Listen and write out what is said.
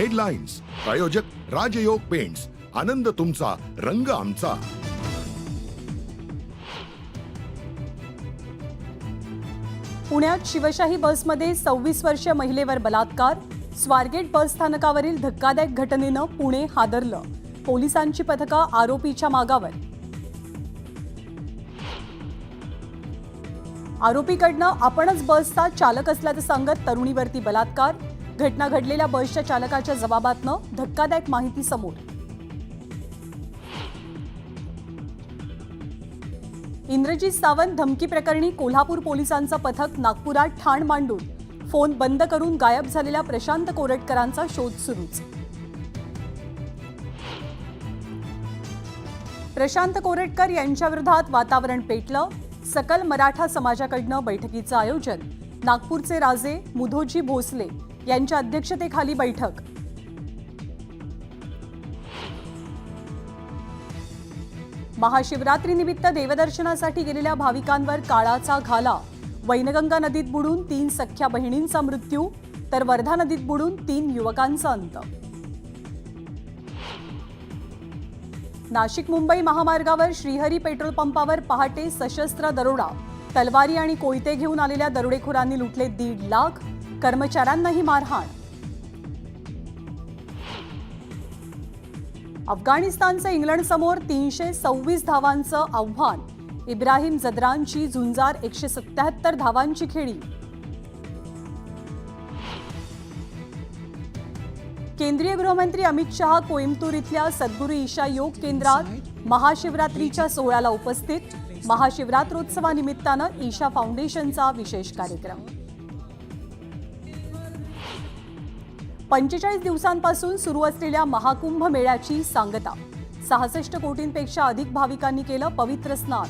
Headlines प्रायोजक राजयोग paints, आनंद तुमचा, रंग आमचा. पुण्यात शिवशाही बसमध्ये 26 वर्षीय महिलेवर बलात्कार. स्वारगेट बस स्थानकावरील धक्कादायक घटनेनं पुणे हादरलं. पोलिसांची पथकं आरोपीच्या मागावर. आरोपीकडनं आपणच बसचा चालक असल्याचं सांगत तरुणीवरती बलात्कार. घटना घडलेल्या बसच्या चालकाच्या जबाबातनं धक्कादायक माहिती समोर. इंद्रजीत सावंत धमकी प्रकरणी कोल्हापूर पोलिसांचं पथक नागपुरात ठाण मांडून फोन बंद करून गायब झालेल्या प्रशांत कोरटकरांचा शोध सुरूच. प्रशांत कोरटकर यांच्या विरोधात वातावरण पेटलं. सकल मराठा समाजाकडनं बैठकीचं आयोजन. नागपूरचे राजे मुधोजी भोसले यांच्या अध्यक्षतेखाली बैठक. महाशिवरात्रीनिमित्त देवदर्शनासाठी गेलेल्या भाविकांवर काळाचा घाला. वैनगंगा नदीत बुडून 3 सख्ख्या बहिणींचा मृत्यू, तर वर्धा नदीत बुडून 3 युवकांचा अंत. नाशिक मुंबई महामार्गावर श्रीहरी पेट्रोल पंपावर पहाटे सशस्त्र दरोडा. तलवारी आणि कोयते घेऊन आलेल्या दरोडेखोरांनी लुटले 1.5 लाख. कर्मचाऱ्यांनाही मारहाण. अफगाणिस्तानचं इंग्लंडसमोर 326 धावांचं आव्हान. इब्राहिम जदरानची झुंजार 177 धावांची खेळी. केंद्रीय गृहमंत्री अमित शहा कोइंबतूर इथल्या सद्गुरू ईशा योग केंद्रात महाशिवरात्रीच्या सोहळ्याला उपस्थित. महाशिवरात्रोत्सवानिमित्तानं ईशा फाउंडेशनचा विशेष कार्यक्रम. 45 दिवसांपासून सुरू असलेल्या महाकुंभ मेळ्याची सांगता. 66 कोटींपेक्षा अधिक भाविकांनी केलं पवित्र स्नान.